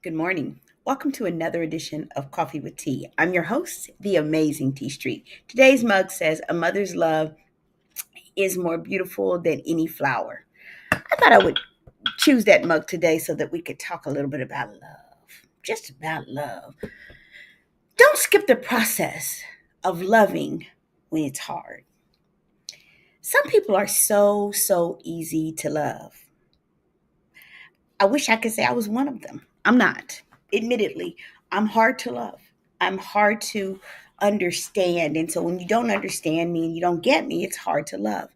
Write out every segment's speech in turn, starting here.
Good morning. Welcome to another edition of Coffee with Tea. I'm your host, the amazing Tea Street. Today's mug says, "A mother's love is more beautiful than any flower." I thought I would choose that mug today so that we could talk a little bit about love. Just about love. Don't skip the process of loving when it's hard. Some people are so easy to love. I wish I could say I was one of them. I'm not. Admittedly, I'm hard to love. I'm hard to understand. And so when you don't understand me and you don't get me, it's hard to love.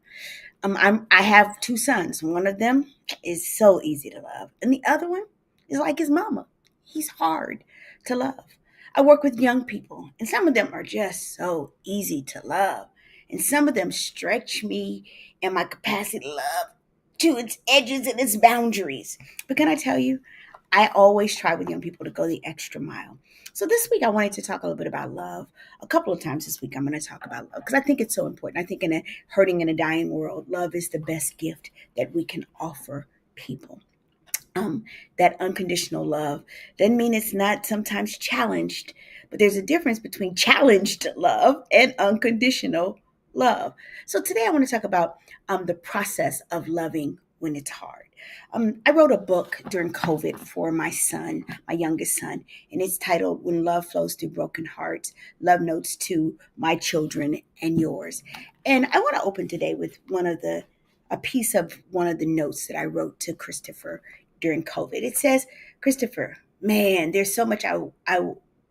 I have two sons. One of them is so easy to love, and the other one is like his mama. He's hard to love. I work with young people, and some of them are just so easy to love, and some of them stretch me and my capacity to love to its edges and its boundaries. But can I tell you, I always try with young people to go the extra mile. So this week I wanted to talk a little bit about love. A couple of times this week I'm going to talk about love because I think it's so important. I think in a hurting and a dying world, love is the best gift that we can offer people. That unconditional love doesn't mean it's not sometimes challenged, but there's a difference between challenged love and unconditional love. So today I want to talk about the process of loving when it's hard. I wrote a book during COVID for my son, my youngest son, and it's titled "When Love Flows Through Broken Hearts: Love Notes to My Children and Yours." And I want to open today with a piece of one of the notes that I wrote to Christopher during COVID. It says, "Christopher, man, there's so much I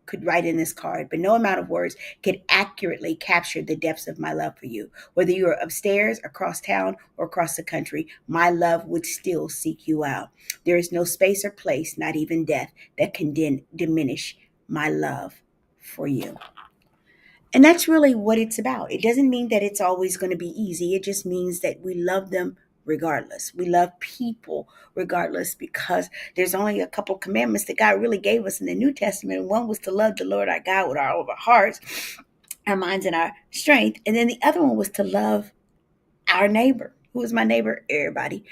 could write in this card, but no amount of words could accurately capture the depths of my love for you. Whether you are upstairs, across town, or across the country, my love would still seek you out. There is no space or place, not even death, that can diminish my love for you." And that's really what it's about. It doesn't mean that it's always going to be easy. It just means that we love them regardless. We love people regardless because there's only a couple commandments that God really gave us in the New Testament. One was to love the Lord our God with all of our hearts, our minds, and our strength. And then the other one was to love our neighbor. Who is my neighbor? Everybody.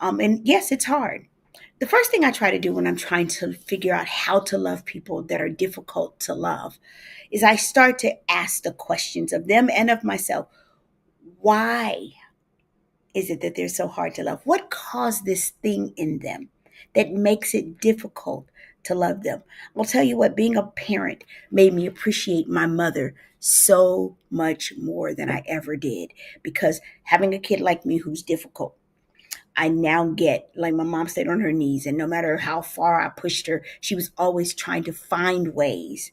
And yes, it's hard. The first thing I try to do when I'm trying to figure out how to love people that are difficult to love is I start to ask the questions of them and of myself. Why is it that they're so hard to love? What caused this thing in them that makes it difficult to love them? I'll tell you what, being a parent made me appreciate my mother so much more than I ever did because having a kid like me who's difficult, I now get, like, my mom stayed on her knees, and no matter how far I pushed her, she was always trying to find ways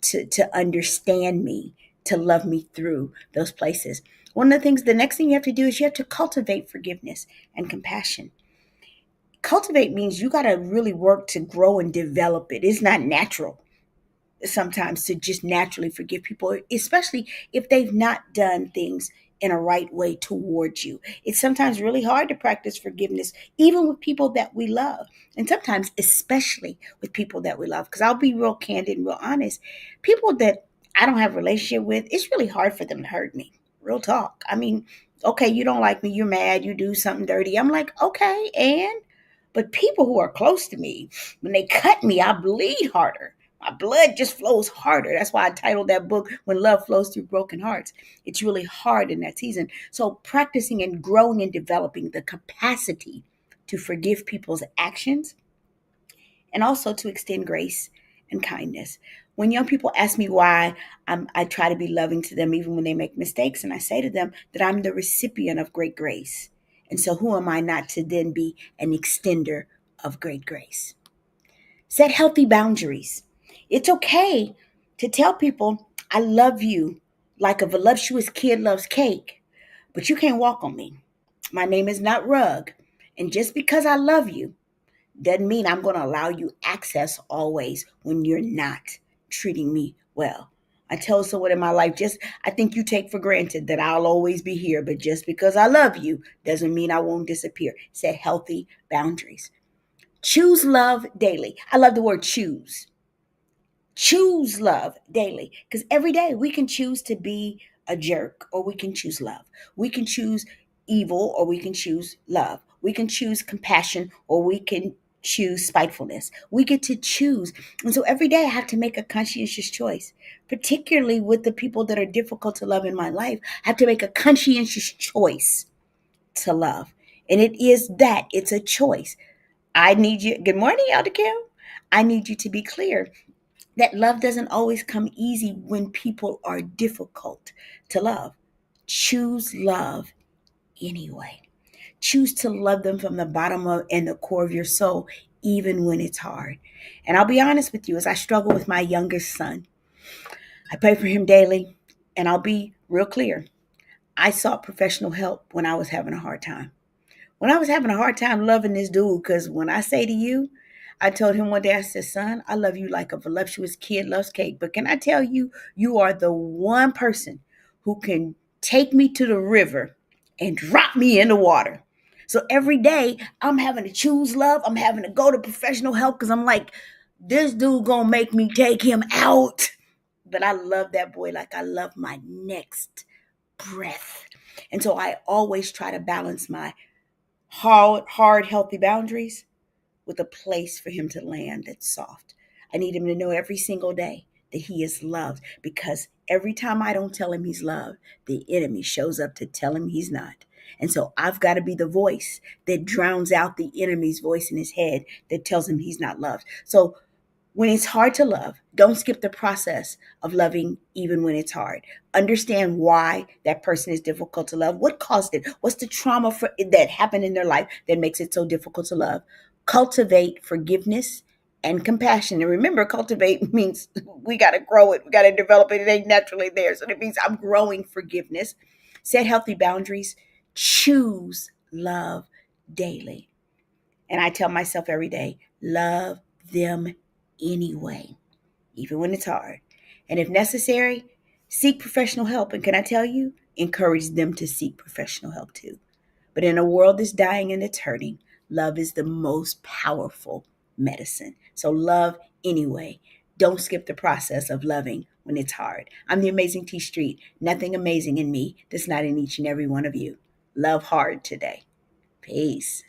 to understand me, to love me through those places. One of the next thing you have to do is you have to cultivate forgiveness and compassion. Cultivate means you got to really work to grow and develop it. It's not natural sometimes to just naturally forgive people, especially if they've not done things in a right way towards you. It's sometimes really hard to practice forgiveness, even with people that we love. And sometimes, especially with people that we love. Because I'll be real candid and real honest. People that I don't have a relationship with, it's really hard for them to hurt me. Real talk. I mean, okay, you don't like me, you're mad, you do something dirty. I'm like, okay, and? But people who are close to me, when they cut me, I bleed harder. My blood just flows harder. That's why I titled that book "When Love Flows Through Broken Hearts." It's really hard in that season. So practicing and growing and developing the capacity to forgive people's actions and also to extend grace and kindness. When young people ask me why I try to be loving to them even when they make mistakes, and I say to them that I'm the recipient of great grace. And so who am I not to then be an extender of great grace? Set healthy boundaries. It's okay to tell people, "I love you," like a voluptuous kid loves cake, but you can't walk on me. My name is not Rug. And just because I love you doesn't mean I'm going to allow you access always when you're not treating me well. I tell someone in my life, just I think you take for granted that I'll always be here, but just because I love you doesn't mean I won't disappear. Set healthy boundaries. Choose love daily. I love the word choose. Choose love daily because every day we can choose to be a jerk or we can choose love. We can choose evil or we can choose love. We can choose compassion or we can choose spitefulness. We get to choose. And so every day I have to make a conscientious choice, particularly with the people that are difficult to love in my life. I have to make a conscientious choice to love. And it's a choice. I need you. Good morning, Elder Kim. I need you to be clear that love doesn't always come easy when people are difficult to love. Choose love anyway. Choose to love them from the bottom of and the core of your soul, even when it's hard. And I'll be honest with you, as I struggle with my youngest son, I pray for him daily. And I'll be real clear. I sought professional help when I was having a hard time. When I was having a hard time loving this dude, because when I say to you, I told him one day, I said, son, I love you like a voluptuous kid loves cake. But can I tell you, you are the one person who can take me to the river and drop me in the water. So every day I'm having to choose love. I'm having to go to professional help because I'm like, this dude gonna make me take him out. But I love that boy like I love my next breath. And so I always try to balance my hard, healthy boundaries with a place for him to land that's soft. I need him to know every single day that he is loved because every time I don't tell him he's loved, the enemy shows up to tell him he's not. And so I've got to be the voice that drowns out the enemy's voice in his head that tells him he's not loved. So when it's hard to love, don't skip the process of loving even when it's hard. Understand why that person is difficult to love. What caused it? What's the that happened in their life that makes it so difficult to love? Cultivate forgiveness and compassion. And remember, cultivate means we got to grow it. We got to develop it. It ain't naturally there. So it means I'm growing forgiveness. Set healthy boundaries. Choose love daily. And I tell myself every day, love them anyway, even when it's hard. And if necessary, seek professional help. And can I tell you, encourage them to seek professional help too. But in a world that's dying and it's hurting, love is the most powerful medicine. So love anyway. Don't skip the process of loving when it's hard. I'm the Amazing T Street. Nothing amazing in me that's not in each and every one of you. Love hard today. Peace.